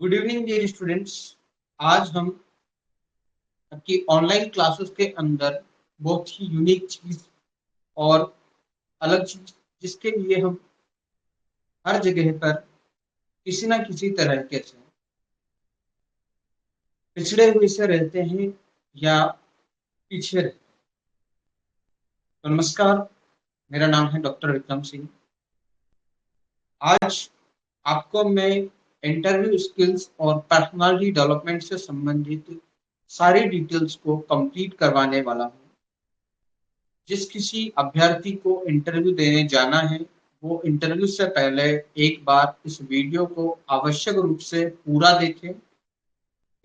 Good evening dear students. आज हम आपकी ऑनलाइन क्लासेस के अंदर बहुत ही यूनिक चीज और अलग चीज, जिसके लिए हम हर जगह पर किसी ना किसी तरीके से पिछड़े हुए से रहते हैं या पीछे रहते हैं। तो नमस्कार, मेरा नाम है डॉक्टर विक्रम सिंह। आज आपको मैं इंटरव्यू स्किल्स और पर्सनालिटी डेवलपमेंट से संबंधित सारी डिटेल्स को कंप्लीट करवाने वाला हूँ। जिस किसी अभ्यर्थी को इंटरव्यू देने जाना है, वो इंटरव्यू से पहले एक बार इस वीडियो को आवश्यक रूप से पूरा देखें।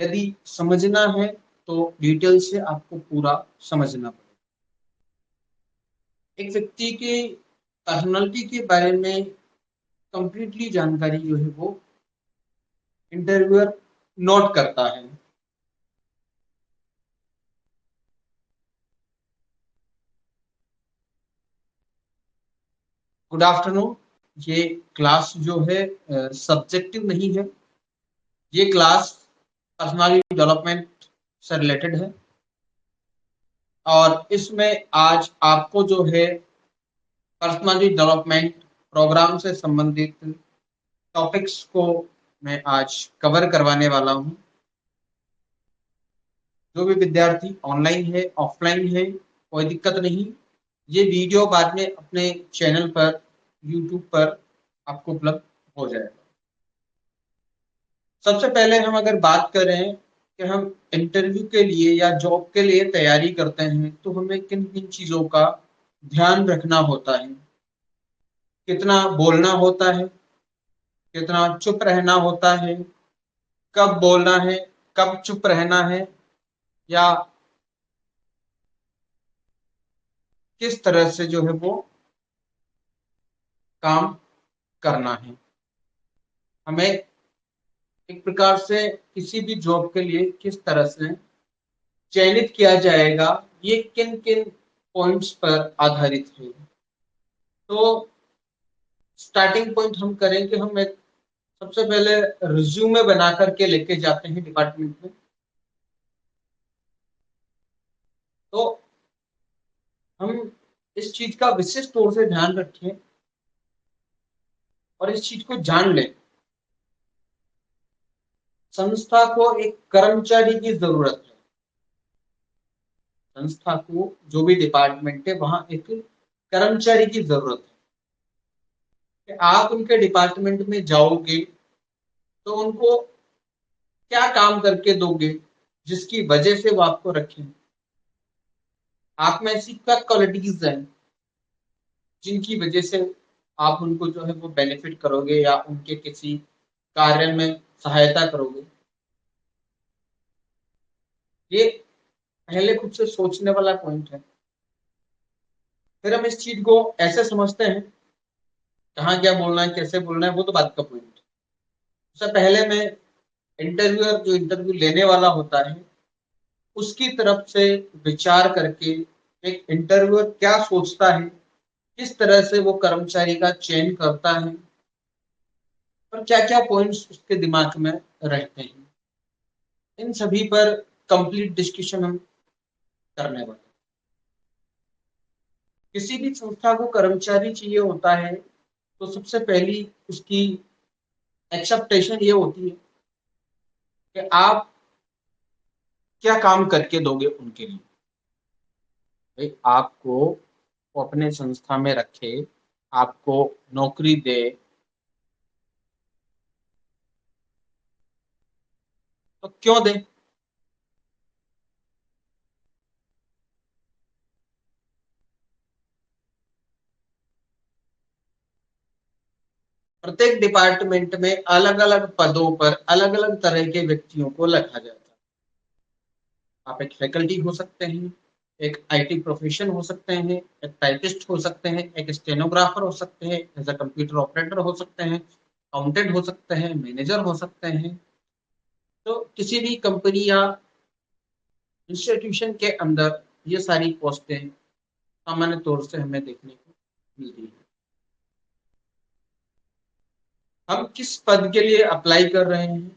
यदि समझना है तो डिटेल से आपको पूरा समझना पड़ेगा। एक व्यक्ति के पर्सनालिटी के बारे में कंप्लीटली जानकारी जो है वो इंटरव्यूअर नोट करता है। Good afternoon. ये क्लास जो है सब्जेक्टिव नहीं है। ये क्लास पर्सनालिटी डेवलपमेंट से रिलेटेड है और इसमें आज आपको जो है पर्सनालिटी डेवलपमेंट प्रोग्राम से संबंधित टॉपिक्स को मैं आज कवर करवाने वाला हूं। जो भी विद्यार्थी ऑनलाइन है, ऑफलाइन है, कोई दिक्कत नहीं। ये वीडियो बाद में अपने चैनल पर, यूट्यूब पर आपको उपलब्ध हो जाएगा। सबसे पहले हम अगर बात करें कि हम इंटरव्यू के लिए या जॉब के लिए तैयारी करते हैं तो हमें किन किन चीज़ों का ध्यान रखना होता है। कितना बोलना होता है, कितना चुप रहना होता है, कब बोलना है, कब चुप रहना है, या किस तरह से जो है वो काम करना है। हमें एक प्रकार से किसी भी जॉब के लिए किस तरह से चयनित किया जाएगा, ये किन किन पॉइंट्स पर आधारित है। तो स्टार्टिंग पॉइंट हम करें कि हम एक सबसे पहले रिज्यूमे बना करके लेके जाते हैं डिपार्टमेंट में। तो हम इस चीज का विशेष तौर से ध्यान रखें और इस चीज को जान लें। संस्था को एक कर्मचारी की जरूरत है। संस्था को, जो भी डिपार्टमेंट है, वहां एक कर्मचारी की जरूरत है। कि आप उनके डिपार्टमेंट में जाओगे तो उनको क्या काम करके दोगे जिसकी वजह से वो आपको रखें। आप में ऐसी क्या क्वालिटीज हैं जिनकी वजह से आप उनको जो है वो बेनिफिट करोगे या उनके किसी कार्य में सहायता करोगे। ये पहले खुद से सोचने वाला पॉइंट है। फिर हम इस चीज को ऐसे समझते हैं, कहाँ क्या बोलना है, कैसे बोलना है, वो तो बात का पॉइंट है। उससे पहले मैं इंटरव्यूअर, जो इंटरव्यू लेने वाला होता है, उसकी तरफ से विचार करके एक इंटरव्यूअर क्या सोचता है, किस तरह से वो कर्मचारी का चयन करता है और क्या क्या पॉइंट्स उसके दिमाग में रहते हैं, इन सभी पर कंप्लीट डिस्कशन हम करने वाले हैं। किसी भी संस्था को कर्मचारी चाहिए होता है तो सबसे पहली उसकी एक्सेप्टेशन ये होती है कि आप क्या काम करके दोगे उनके लिए। भाई, आपको वो अपने संस्था में रखे, आपको नौकरी दे, तो क्यों दे। प्रत्येक डिपार्टमेंट में अलग अलग पदों पर अलग अलग तरह के व्यक्तियों को रखा जाता है। आप एक फैकल्टी हो सकते हैं, एक आईटी प्रोफेशन हो सकते हैं, एक टाइपिस्ट हो सकते हैं, एक स्टेनोग्राफर हो सकते हैं, एज अ कंप्यूटर ऑपरेटर हो सकते हैं, अकाउंटेंट हो सकते हैं, मैनेजर हो सकते हैं। तो किसी भी कंपनी या इंस्टीट्यूशन के अंदर ये सारी पोस्टें सामान्य तौर से हमें देखने को मिलती है। हम किस पद के लिए अप्लाई कर रहे हैं,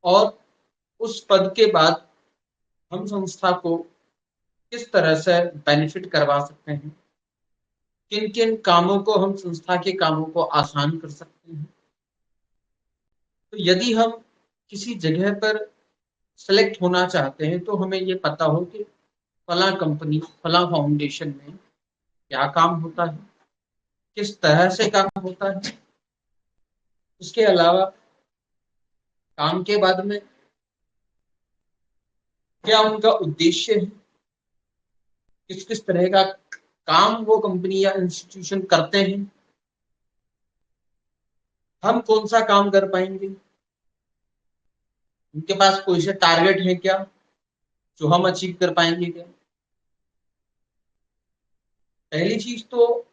और उस पद के बाद हम संस्था को किस तरह से बेनिफिट करवा सकते हैं, किन किन कामों को हम संस्था के कामों को आसान कर सकते हैं। तो यदि हम किसी जगह पर सेलेक्ट होना चाहते हैं तो हमें ये पता हो कि फला कंपनी, फला फाउंडेशन में क्या काम होता है, किस तरह से काम होता है। उसके अलावा काम के बाद में क्या उनका उद्देश्य है, किस किस तरह का काम वो कंपनी या इंस्टीट्यूशन करते हैं, हम कौन सा काम कर पाएंगे, उनके पास कोई से टारगेट है क्या जो हम अचीव कर पाएंगे क्या। पहली चीज तो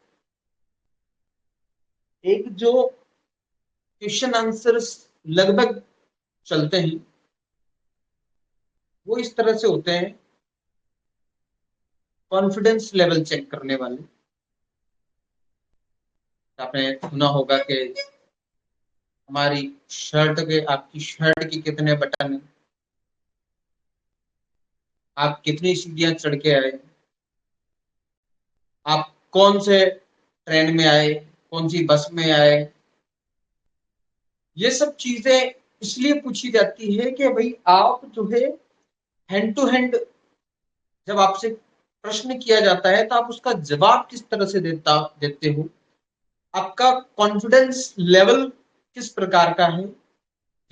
एक जो क्वेश्चन आंसर्स लगभग चलते हैं वो इस तरह से होते हैं, कॉन्फिडेंस लेवल चेक करने वाले। आपने सुना होगा कि हमारी शर्ट के, आपकी शर्ट की कितने बटन हैं, आप कितनी सीढ़ियां चढ़ के आए, आप कौन से ट्रेन में आए, कौन सी बस में आए। ये सब चीजें इसलिए पूछी जाती है कि भाई आप जो है हैंड टू हैंड जब आपसे प्रश्न किया जाता है तो आप उसका जवाब किस तरह से देते हो, आपका कॉन्फिडेंस लेवल किस प्रकार का है।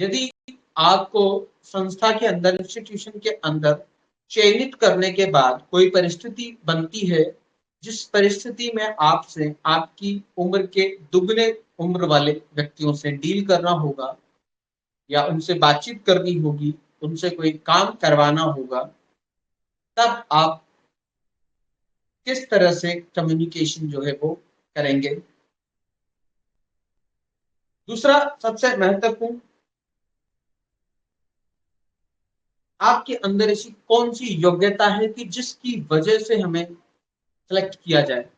यदि आपको संस्था के अंदर, इंस्टीट्यूशन के अंदर चयनित करने के बाद कोई परिस्थिति बनती है जिस परिस्थिति में आपसे आपकी उम्र के दुगने उम्र वाले व्यक्तियों से डील करना होगा या उनसे बातचीत करनी होगी, उनसे कोई काम करवाना होगा, तब आप किस तरह से कम्युनिकेशन जो है वो करेंगे। दूसरा सबसे महत्वपूर्ण, आपके अंदर ऐसी कौन सी योग्यता है कि जिसकी वजह से हमें सेलेक्ट किया जाए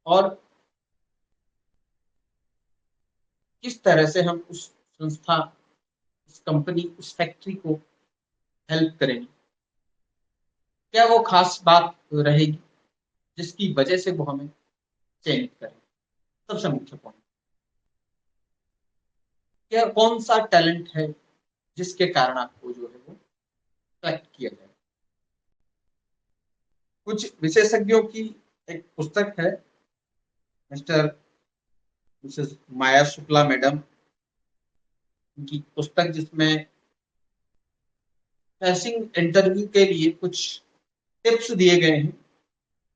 और किस तरह से हम उस संस्था, उस कंपनी, उस फैक्ट्री को हेल्प करेंगे। क्या वो खास बात रहेगी जिसकी वजह से वो हमें चयनित करें। सबसे मुख्य पॉइंट, क्या कौन सा टैलेंट है जिसके कारण आपको जो है वो सेलेक्ट किया जाए। कुछ विशेषज्ञों की एक पुस्तक है, मिस्टर मिसेस माया शुक्ला मैडम, उनकी पुस्तक जिसमें पैसिंग इंटरव्यू के लिए कुछ टिप्स दिए गए हैं,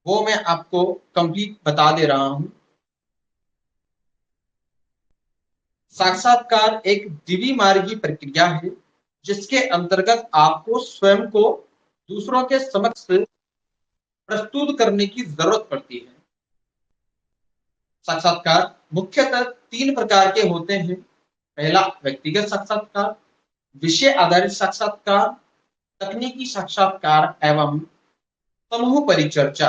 वो मैं आपको कंप्लीट बता दे रहा हूं। साक्षात्कार एक द्विमार्गी प्रक्रिया है जिसके अंतर्गत आपको स्वयं को दूसरों के समक्ष प्रस्तुत करने की जरूरत पड़ती है। साक्षात्कार मुख्यतः 3 प्रकार के होते हैं। पहला व्यक्तिगत साक्षात्कार, विषय आधारित साक्षात्कार, तकनीकी साक्षात्कार एवं समूह परिचर्चा।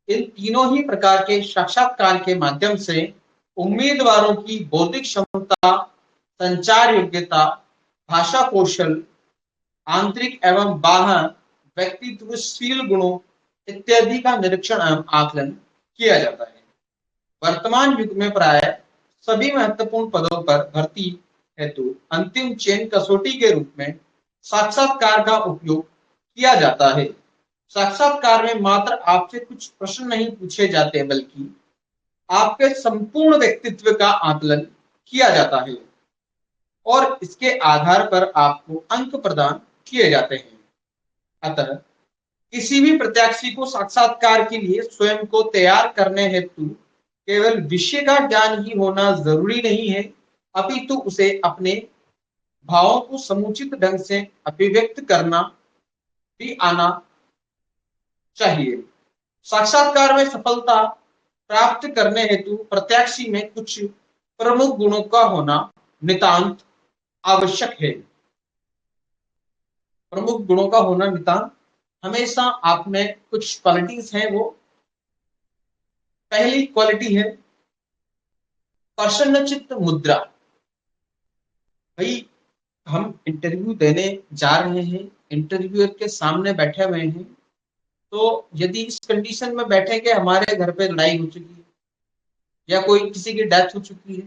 इन तीनों ही प्रकार के साक्षात्कार के माध्यम से उम्मीदवारों की बौद्धिक क्षमता, संचार योग्यता, भाषा कौशल, आंतरिक एवं बाह्य व्यक्तित्वशील गुणों इत्यादि का निरीक्षण एवं आकलन किया जाता है। वर्तमान युग में प्राय सभी महत्वपूर्ण पदों पर भर्ती हेतु अंतिम चयन कसौटी के रूप में साक्षात्कार का उपयोग किया जाता है। साक्षात्कार में मात्र आपसे कुछ प्रश्न नहीं पूछे जाते बल्कि आपके संपूर्ण व्यक्तित्व का आकलन किया जाता है और इसके आधार पर आपको अंक प्रदान किए जाते हैं। अतः किसी भी प्रत्याशी को साक्षात्कार के लिए स्वयं को तैयार करने हेतु केवल विषय का ज्ञान ही होना जरूरी नहीं है, अपितु उसे अपने भावों को समुचित ढंग से अभिव्यक्त करना भी आना चाहिए। साक्षात्कार में सफलता प्राप्त करने हेतु प्रत्याशी में कुछ प्रमुख गुणों का होना नितांत आवश्यक है। प्रमुख गुणों का होना नितांत, हमेशा आप में कुछ क्वालिटीज हैं। वो पहली क्वालिटी है प्रसन्नचित्त मुद्रा। भाई हम इंटरव्यू देने जा रहे हैं, इंटरव्यूअर के सामने बैठे हुए हैं, तो यदि इस कंडीशन में बैठे कि हमारे घर पे लड़ाई हो चुकी है या कोई किसी की डेथ हो चुकी है,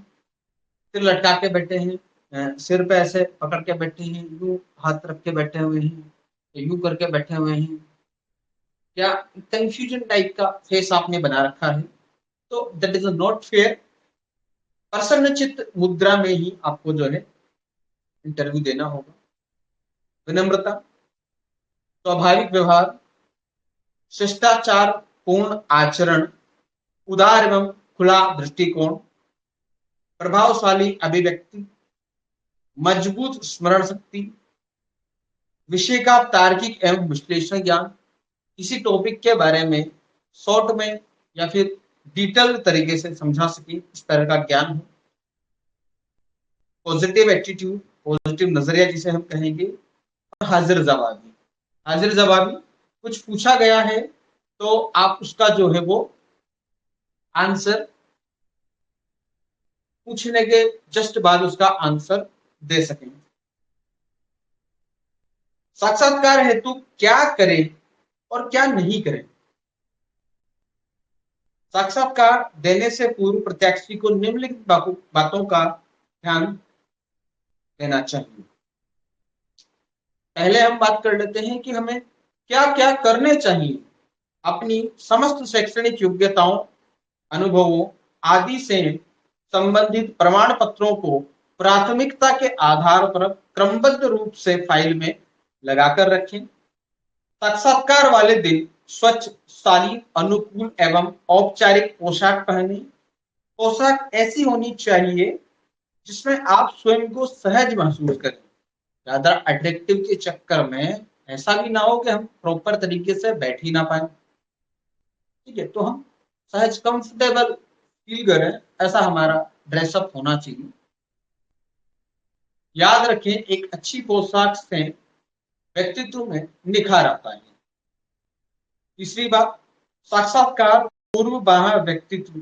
सिर लटका के बैठे हैं, सिर पे ऐसे पकड़ के बैठे हैं, यूं हाथ रख के बैठे हुए हैं, यूं करके बैठे हुए हैं, या कंफ्यूजन टाइप का फेस आपने बना रखा है, तो दैट इज नॉट फेयर। प्रसन्नचित्त मुद्रा में ही आपको जो है इंटरव्यू देना होगा। विनम्रता, स्वाभाविक व्यवहार, शिष्टाचार पूर्ण आचरण, उदार एवं खुला दृष्टिकोण, प्रभावशाली अभिव्यक्ति, मजबूत स्मरण शक्ति, विषय का तार्किक एवं विश्लेषण ज्ञान, किसी टॉपिक के बारे में शॉर्ट में या फिर डिटेल तरीके से समझा सके, इस तरह का ज्ञान हो। पॉजिटिव एटीट्यूड, पॉजिटिव नजरिया जिसे हम कहेंगे, और हाजिर जवाबी। हाजिर जवाबी, कुछ पूछा गया है तो आप उसका जो है वो आंसर पूछने के जस्ट बाद उसका आंसर दे सकें। साक्षात्कार हेतु क्या करें और क्या नहीं करें। साक्षात्कार देने से पूर्व प्रत्याशी को निम्नलिखित बातों का ध्यान देना चाहिए। पहले हम बात कर लेते हैं कि हमें क्या क्या करने चाहिए। अपनी समस्त शैक्षणिक योग्यताओं, अनुभवों आदि से संबंधित प्रमाण पत्रों को प्राथमिकता के आधार पर क्रमबद्ध रूप से फाइल में लगाकर रखें। साक्षात्कार वाले दिन स्वच्छ, शालीन, अनुकूल एवं औपचारिक पोशाक पहने। पोशाक ऐसी होनी चाहिए जिसमें आप स्वयं को सहज महसूस करें। ज्यादा अट्रैक्टिव के चक्कर में ऐसा भी ना हो कि हम प्रॉपर तरीके से बैठ ही ना पाए। ठीक है, तो हम सहज कंफर्टेबल फील करें, ऐसा हमारा ड्रेसअप होना चाहिए। याद रखें, एक अच्छी पोशाक से व्यक्तित्व में निखार आता है। तीसरी बात, साक्षात्कार पूर्व बाह्य व्यक्तित्व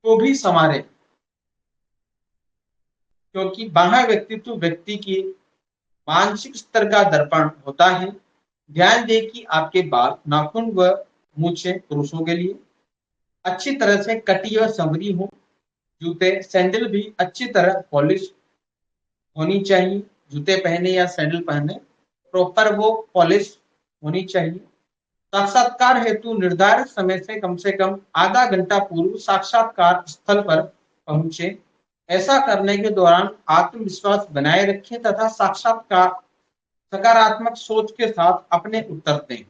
को भी संवारे, क्योंकि बाह्य व्यक्तित्व व्यक्ति की मानसिक स्तर का दर्पण होता है। ध्यान दें कि आपके बाल, नाखून व मूछें पुरुषों के लिए अच्छी तरह से कटी और संवरी हो। जूते, सैंडल भी अच्छी तरह पॉलिश होनी चाहिए। जूते पहने या सैंडल पहने, प्रॉपर वो पॉलिश होनी चाहिए। साक्षात्कार हेतु निर्धारित समय से कम आधा घंटा पूर्व साक्षात्कार स्थल पर पहुंचे। ऐसा करने के दौरान आत्मविश्वास बनाए रखें तथा साक्षात्कार सकारात्मक सोच के साथ अपने उत्तर दें।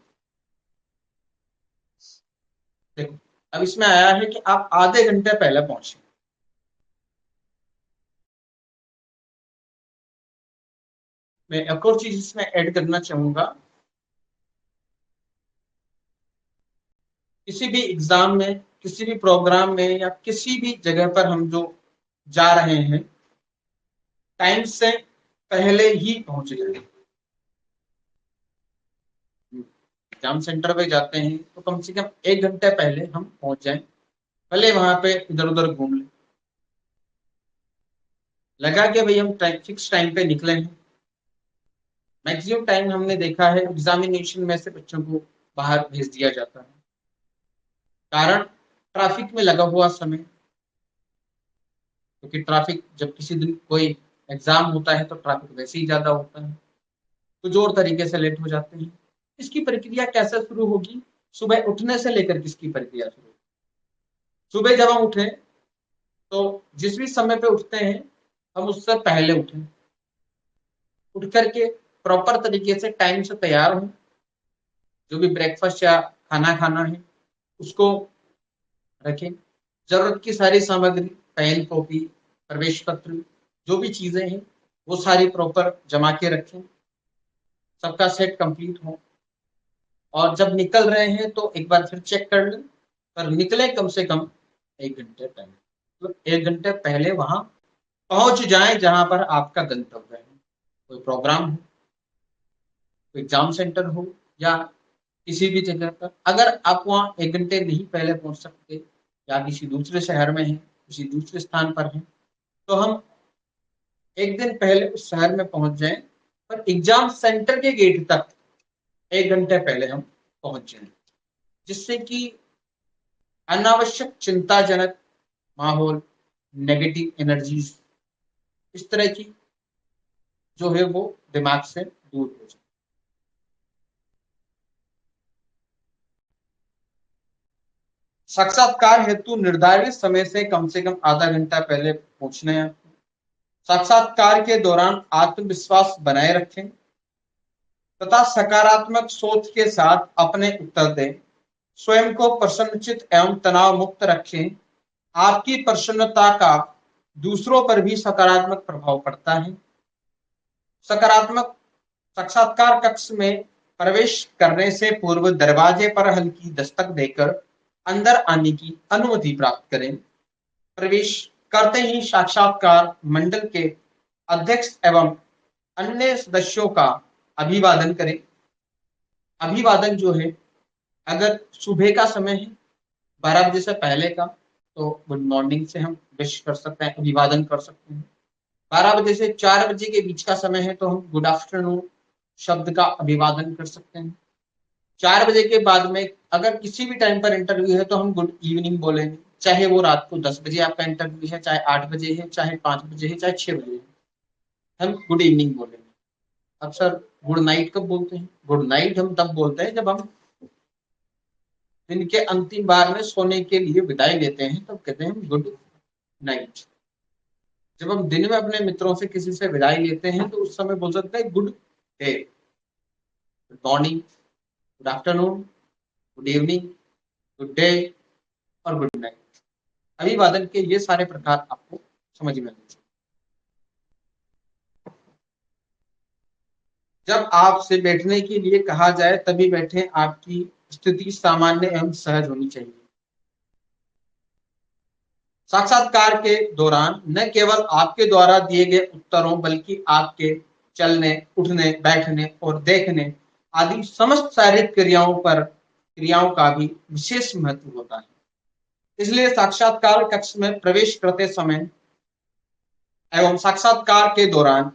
देखो, अब इसमें आया है कि आप आधे घंटे पहले पहुंचे। मैं एक और चीज इसमें ऐड करना चाहूंगा, किसी भी एग्जाम में, किसी भी प्रोग्राम में या किसी भी जगह पर हम जो जा रहे हैं, टाइम से पहले ही पहुंच जाए। एग्जाम सेंटर पे जाते हैं तो कम से कम 1 घंटे पहले हम पहुंच जाएं, भले वहां पे इधर उधर घूम लें। लगा कि भाई हम फिक्स टाइम पे निकले हैं। मैक्सिमम टाइम हमने देखा है एग्जामिनेशन में से बच्चों को बाहर भेज दिया जाता है, कारण ट्रैफिक में लगा हुआ समय। क्योंकि ट्रैफिक जब किसी दिन कोई एग्जाम होता है तो ट्रैफिक वैसे ही ज्यादा होता है, तो जोर तरीके से लेट हो जाते हैं। इसकी प्रक्रिया कैसे शुरू होगी? सुबह उठने से लेकर किसकी प्रक्रिया शुरू होगी? सुबह जब हम उठे तो जिस भी समय पे उठते हैं हम उससे पहले उठें, उठ करके प्रॉपर तरीके से टाइम से तैयार हों। जो भी ब्रेकफास्ट या खाना खाना है उसको रखें। जरूरत की सारी सामग्री, पेन, कॉपी, प्रवेश पत्र, जो भी चीजें हैं वो सारी प्रॉपर जमा के रखें। सबका सेट कंप्लीट हो, और जब निकल रहे हैं तो एक बार फिर चेक कर लें, पर निकले कम से कम 1 घंटे पहले। तो 1 घंटे पहले वहां पहुंच जाएं जहां पर आपका गंतव्य है। कोई प्रोग्राम हो, कोई एग्जाम सेंटर हो, या किसी भी जगह पर अगर आप वहाँ 1 घंटे नहीं पहले पहुंच सकते, या किसी दूसरे शहर में है, किसी दूसरे स्थान पर है, तो हम एक दिन पहले उस शहर में पहुंच जाएं, पर एग्जाम सेंटर के गेट तक 1 घंटे पहले हम पहुंच जाएं, जिससे कि अनावश्यक चिंताजनक माहौल, नेगेटिव एनर्जीज, इस तरह की जो है वो दिमाग से दूर हो जाए। साक्षात्कार हेतु निर्धारित समय से कम आधा घंटा पहले पहुंचना है। साक्षात्कार के दौरान आत्मविश्वास बनाए रखें तथा सकारात्मक सोच के साथ अपने उत्तर दें। स्वयं को प्रसन्नचित एवं तनाव मुक्त रखें। आपकी प्रसन्नता का दूसरों पर भी सकारात्मक प्रभाव पड़ता है। सकारात्मक साक्षात्कार कक्ष में प्रवेश करने से पूर्व दरवाजे पर हल्की दस्तक देकर अंदर आने की अनुमति प्राप्त करें। प्रवेश करते ही साक्षात्कार मंडल के अध्यक्ष एवं अन्य सदस्यों का अभिवादन करें। अभिवादन जो है, अगर सुबह का समय है 12 बजे से पहले का, तो गुड मॉर्निंग से हम विश कर सकते हैं, अभिवादन कर सकते हैं। 12 बजे से 4 बजे के बीच का समय है तो हम गुड आफ्टरनून शब्द का अभिवादन कर सकते हैं। 4 बजे के बाद में अगर किसी भी टाइम पर इंटरव्यू है तो हम गुड इवनिंग बोलेंगे, चाहे वो रात को 10 बजे आपका इंटरव्यू है, चाहे 8 बजे है, चाहे 5 बजे है, चाहे 6 बजे है, हम गुड इवनिंग बोलेंगे। अब सर गुड नाइट कब बोलते हैं? गुड नाइट हम तब बोलते हैं जब हम दिन के अंतिम बार में सोने के लिए विदाई लेते हैं, तब कहते हैं गुड नाइट। जब हम दिन में अपने मित्रों से किसी से विदाई लेते हैं तो उस समय बोल सकते हैं good day, good morning, good afternoon, good evening, good day और गुड नाइट। अभिवादन के ये सारे प्रकार आपको समझ में आने चाहिए। जब आपसे बैठने के लिए कहा जाए तभी बैठें। आपकी स्थिति सामान्य एवं सहज होनी चाहिए। साक्षात्कार के दौरान न केवल आपके द्वारा दिए गए उत्तरों बल्कि आपके चलने, उठने, बैठने और देखने आदि समस्त शारीरिक क्रियाओं का भी विशेष महत्व होता है। इसलिए साक्षात्कार कक्ष में प्रवेश करते समय एवं साक्षात्कार के दौरान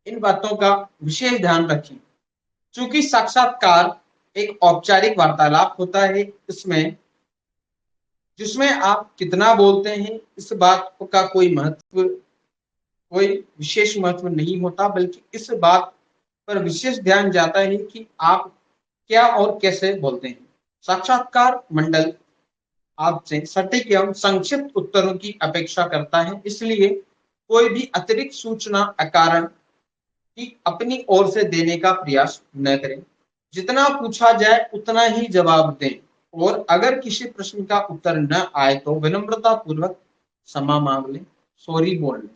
इन बातों का विशेष ध्यान रखें। चूंकि साक्षात्कार एक औपचारिक वार्तालाप होता है, इसमें जिसमें आप कितना बोलते हैं इस बात का कोई विशेष महत्व नहीं होता, बल्कि इस बात पर विशेष ध्यान जाता है कि आप क्या और कैसे बोलते हैं। साक्षात्कार मंडल आपसे सटीक एवं संक्षिप्त उत्तरों की अपेक्षा करता है, इसलिए कोई भी अतिरिक्त सूचना अकारण की अपनी ओर से देने का प्रयास न करें। जितना पूछा जाए उतना ही जवाब दें और अगर किसी प्रश्न का उत्तर न आए तो विनम्रता पूर्वक क्षमा मांग लें, सॉरी बोल लें।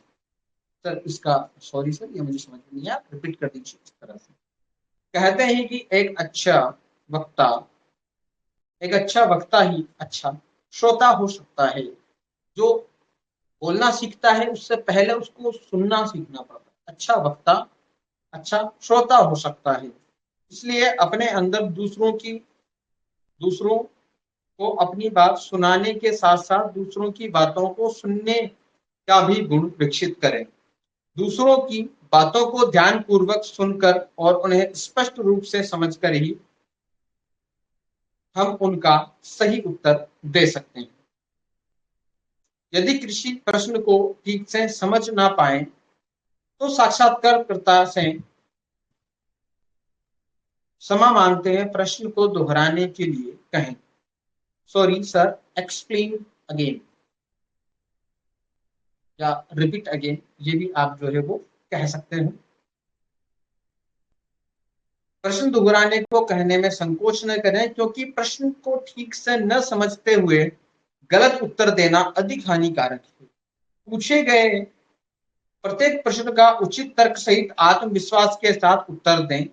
सर इसका सॉरी सर, ये मुझे समझ में नहीं आया, रिपीट कर दीजिए। इस तरह से कहते हैं कि एक अच्छा वक्ता ही अच्छा श्रोता हो सकता है। जो बोलना सीखता है उससे पहले उसको सुनना सीखना पड़ता है। अच्छा वक्ता अच्छा श्रोता हो सकता है। इसलिए अपने अंदर दूसरों को अपनी बात सुनाने के साथ साथ दूसरों की बातों को सुनने का भी गुण विकसित करें। दूसरों की बातों को ध्यान पूर्वक सुनकर और उन्हें स्पष्ट रूप से समझकर ही हम उनका सही उत्तर दे सकते हैं। यदि किसी प्रश्न को ठीक से समझ ना पाए तो साक्षात्कारकर्ता से क्षमा मांगते हैं, प्रश्न को दोहराने के लिए कहें, सॉरी सर, एक्सप्लेन अगेन या रिपीट अगेन, ये भी आप जो है वो कह सकते हैं। प्रश्न दोहराने को कहने में संकोच न करें, क्योंकि प्रश्न को ठीक से न समझते हुए गलत उत्तर देना अधिक हानिकारक है। पूछे गए प्रत्येक प्रश्न का उचित तर्क सहित आत्मविश्वास के साथ उत्तर दें।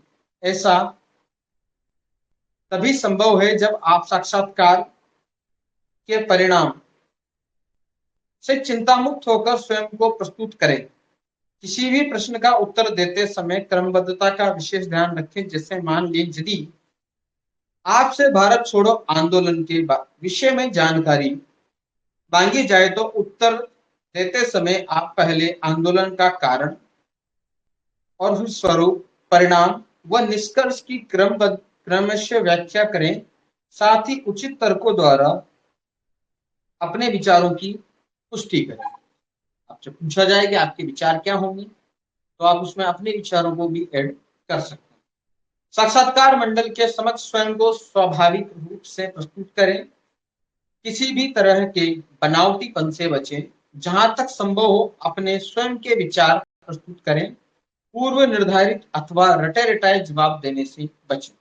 ऐसा तभी संभव है जब आप साक्षात्कार के परिणाम से चिंता मुक्त होकर स्वयं को प्रस्तुत करें। किसी भी प्रश्न का उत्तर देते समय क्रमबद्धता का विशेष ध्यान रखें। जैसे मान लीजिए यदि आपसे भारत छोड़ो आंदोलन के विषय में जानकारी मांगी जाए तो उत्तर देते समय आप पहले आंदोलन का कारण और फिर स्वरूप, परिणाम व निष्कर्ष की क्रमशः व्याख्या करें। साथ ही उचित तर्कों द्वारा अपने विचारों की पुष्टि करें। आपसे पूछा जाए कि आपके विचार क्या होंगे, तो आप उसमें अपने विचारों को भी ऐड कर सकते हैं। साक्षात्कार मंडल के समक्ष स्वयं को स्वाभाविक रूप से प्रस्तुत करें। किसी भी तरह के बनावटीपन से बचें। जहां तक संभव हो अपने स्वयं के विचार प्रस्तुत करें। पूर्व निर्धारित अथवा रटे रटाए जवाब देने से बचें।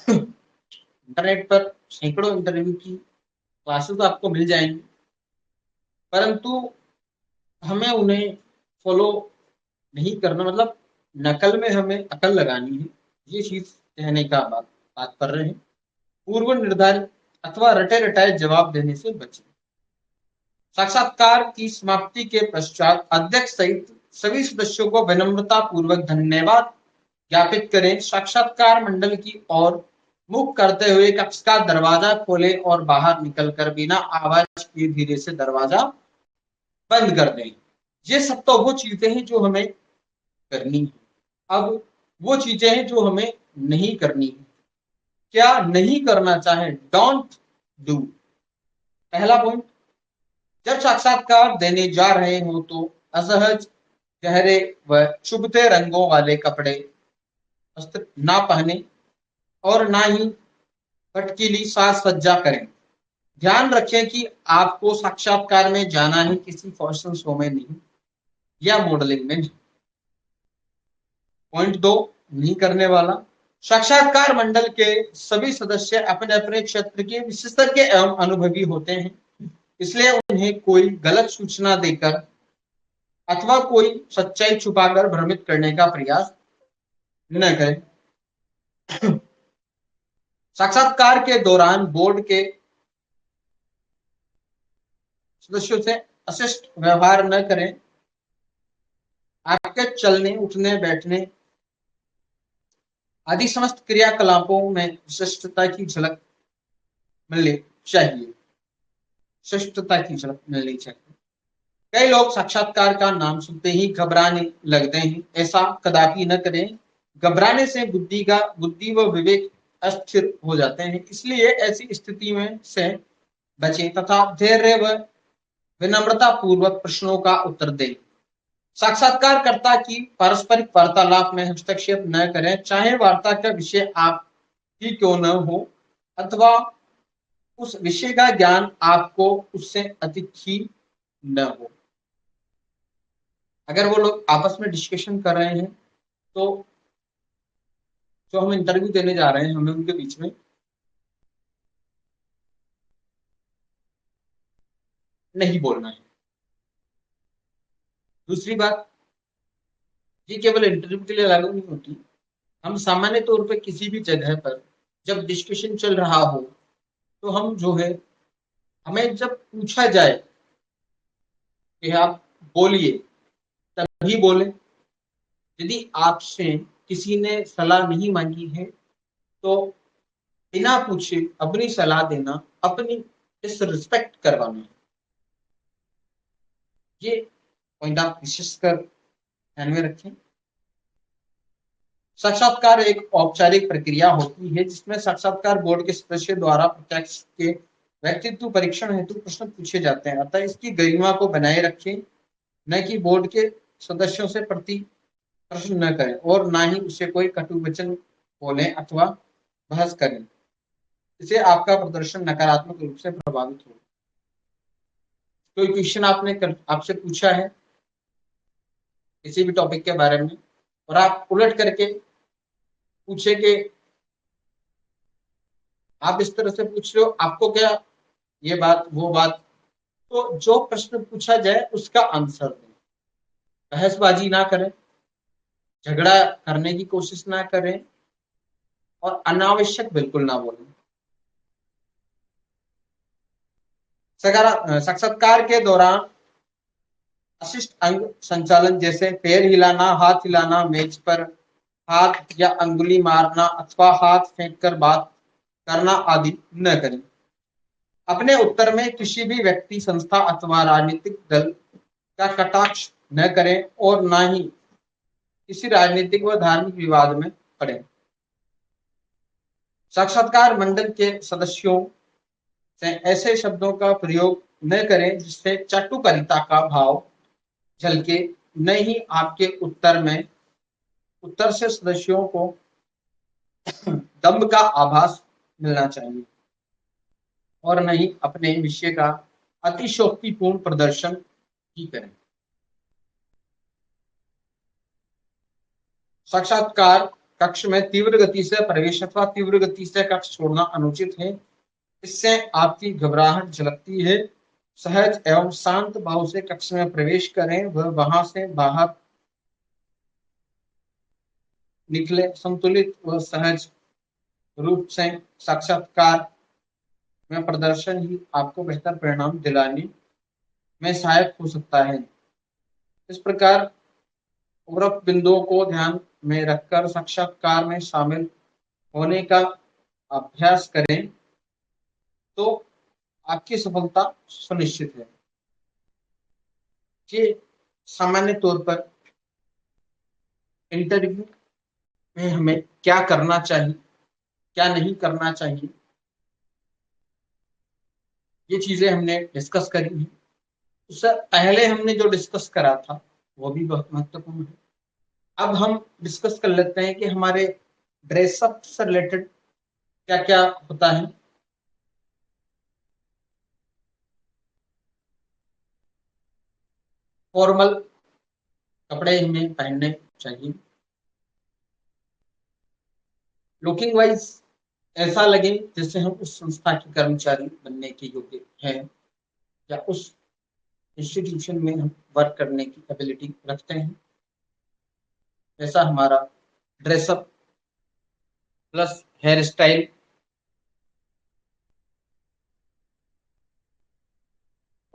इंटरनेट पर सैकड़ों इंटरव्यू की क्लासेस आपको मिल जाएंगी, परंतु हमें उन्हें फॉलो नहीं करना, मतलब नकल में हमें अकल लगानी है, ये चीज कहने का बात कर रहे हैं। पूर्व निर्धारित अथवा रटे रटाए जवाब देने से बचें। साक्षात्कार की समाप्ति के पश्चात अध्यक्ष सहित सभी सदस्यों को विनम्रता पूर्वक धन्यवाद ज्ञापित करें। साक्षात्कार मंडल की ओर मुख करते हुए कक्ष का दरवाजा खोलें और बाहर निकलकर बिना आवाज किए धीरे से दरवाजा बंद कर दें। ये सब तो वो चीजें हैं जो हमें करनी है। अब वो चीजें हैं जो हमें नहीं करनी है। क्या नहीं करना चाहे, डोंट डू। पहला पॉइंट, जब साक्षात्कार देने जा रहे हो तो असहज, गहरे व चुभते रंगों वाले कपड़े वस्त्र ना पहने और ना ही भटकीली साज सज्जा करें। ध्यान रखें कि आपको साक्षात्कार में जाना है, किसी फैशन शो में नहीं या मॉडलिंग में नहीं। पॉइंट 2, नहीं करने वाला, साक्षात्कार मंडल के सभी सदस्य अपने अपने क्षेत्र के विशेषज्ञ एवं अनुभवी होते हैं, इसलिए उन्हें कोई गलत सूचना देकर अथवा कोई सच्चाई छुपाकर भ्रमित करने का प्रयास न करें। साक्षात्कार के दौरान बोर्ड के सदस्यों से अशिष्ट व्यवहार न करें। आपके चलने, उठने, बैठने आदि समस्त क्रियाकलापों में विशिष्टता की झलक मिलनी चाहिए। शिष्टता की झलक मिलनी चाहिए। कई लोग साक्षात्कार का नाम सुनते ही घबराने लगते हैं, ऐसा कदापि न करें। घबराने से बुद्धि व विवेक अस्थिर हो जाते हैं, इसलिए ऐसी स्थिति में से बचें तथा धैर्य व विनम्रता पूर्वक प्रश्नों का उत्तर दें। साक्षात्कारकर्ता की पारस्परिक वार्तालाप में हस्तक्षेप न करें, चाहे वार्ता का विषय आप ही क्यों न हो अथवा उस विषय का ज्ञान आपको उससे अधिक ही न हो। अगर वो लोग आपस में डिस्कशन कर रहे हैं तो जो हम इंटरव्यू देने जा रहे हैं, हमें उनके बीच में नहीं बोलना है। दूसरी बात, ये केवल इंटरव्यू के लिए लागू नहीं होती। हम सामान्य तौर पर किसी भी जगह पर जब डिस्कशन चल रहा हो तो हम जो है, हमें जब पूछा जाए कि आप बोलिए, तभी बोले। यदि आपसे किसी ने सलाह नहीं मांगी है तो बिना पूछे अपनी सलाह देना, अपनी डिसरिस्पेक्ट करवाना है। ये पॉइंट आप विशेष कर ध्यान में रखें। साक्षात्कार एक औपचारिक प्रक्रिया होती है जिसमें साक्षात्कार बोर्ड के सदस्य द्वारा प्रत्यक्ष के व्यक्तित्व परीक्षण हेतु प्रश्न पूछे जाते हैं, अतः इसकी गरिमा को बनाए रखें। न कि बोर्ड के सदस्यों से प्रति प्रश्न न करें और ना ही उसे कोई कटु वचन बोले अथवा बहस करें, इससे आपका प्रदर्शन नकारात्मक रूप से प्रभावित होगा। कोई क्वेश्चन आपसे पूछा है किसी भी टॉपिक के बारे में और आप उलट करके पूछे कि आप इस तरह से पूछ रहे हो, आपको क्या ये बात वो बात, तो जो प्रश्न पूछा जाए उसका आंसर दें। बहसबाजी ना करें, झगड़ा करने की कोशिश ना करें और अनावश्यक बिल्कुल ना बोलें। साक्षात्कार के दौरान अशिष्ट अंग संचालन जैसे पैर हिलाना, हाथ हिलाना, मेज पर हाथ या अंगुली मारना अथवा हाथ फेंक कर बात करना आदि न करें। अपने उत्तर में किसी भी व्यक्ति, संस्था अथवा राजनीतिक दल का कटाक्ष न करें और न ही किसी राजनीतिक व धार्मिक विवाद में पड़े। साक्षात्कार मंडल के सदस्यों से ऐसे शब्दों का प्रयोग न करें जिससे चाटुकारिता का भाव झलके, न ही आपके उत्तर से सदस्यों को दम्भ का आभास मिलना चाहिए और न ही अपने विषय का अतिशोक्तिपूर्ण प्रदर्शन ही करें। साक्षात्कार कक्ष में तीव्र गति से प्रवेश अथवा तीव्र गति से कक्ष छोड़ना अनुचित है। इससे आपकी घबराहट झलकती है। सहज एवं शांत भाव से कक्ष में प्रवेश करें व वहां से बाहर निकले। संतुलित व सहज रूप से साक्षात्कार में प्रदर्शन ही आपको बेहतर परिणाम दिलाने में सहायक हो सकता है। इस प्रकार उपरोक्त बिंदुओं को ध्यान में रखकर साक्षात्कार में शामिल होने का अभ्यास करें तो आपकी सफलता सुनिश्चित है। कि सामान्य तौर पर इंटरव्यू में हमें क्या करना चाहिए, क्या नहीं करना चाहिए, ये चीजें हमने डिस्कस करी हैं। उससे पहले हमने जो डिस्कस करा था वो भी बहुत महत्वपूर्ण है। अब हम डिस्कस कर लेते हैं कि हमारे ड्रेसअप से रिलेटेड क्या क्या होता है। फॉर्मल कपड़े हमें पहनने चाहिए। लुकिंग वाइज ऐसा लगे जैसे हम उस संस्था के कर्मचारी बनने के योग्य हैं या उस इंस्टीट्यूशन में हम वर्क करने की एबिलिटी रखते हैं। ऐसा हमारा ड्रेसअप प्लस हेयर स्टाइल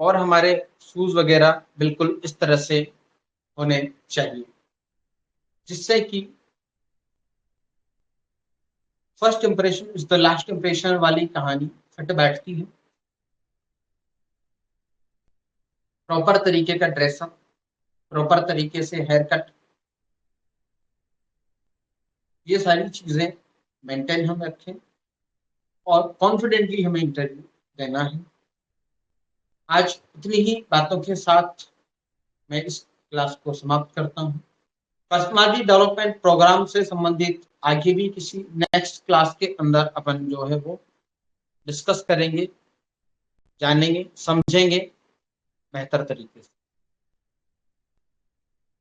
और हमारे शूज वगैरह बिल्कुल इस तरह से होने चाहिए जिससे कि first impression is the last impression वाली कहानी फिट बैठती है। प्रॉपर तरीके का ड्रेसअप, प्रॉपर तरीके से हेयर कट, ये सारी चीजें मेंटेन हम रखें और कॉन्फिडेंटली हमें इंटरव्यू देना है। आज इतनी ही बातों के साथ मैं इस क्लास को समाप्त करता हूँ। पर्सनालिटी डेवलपमेंट प्रोग्राम से संबंधित आगे भी किसी नेक्स्ट क्लास के अंदर अपन जो है वो डिस्कस करेंगे, जानेंगे, समझेंगे बेहतर तरीके से।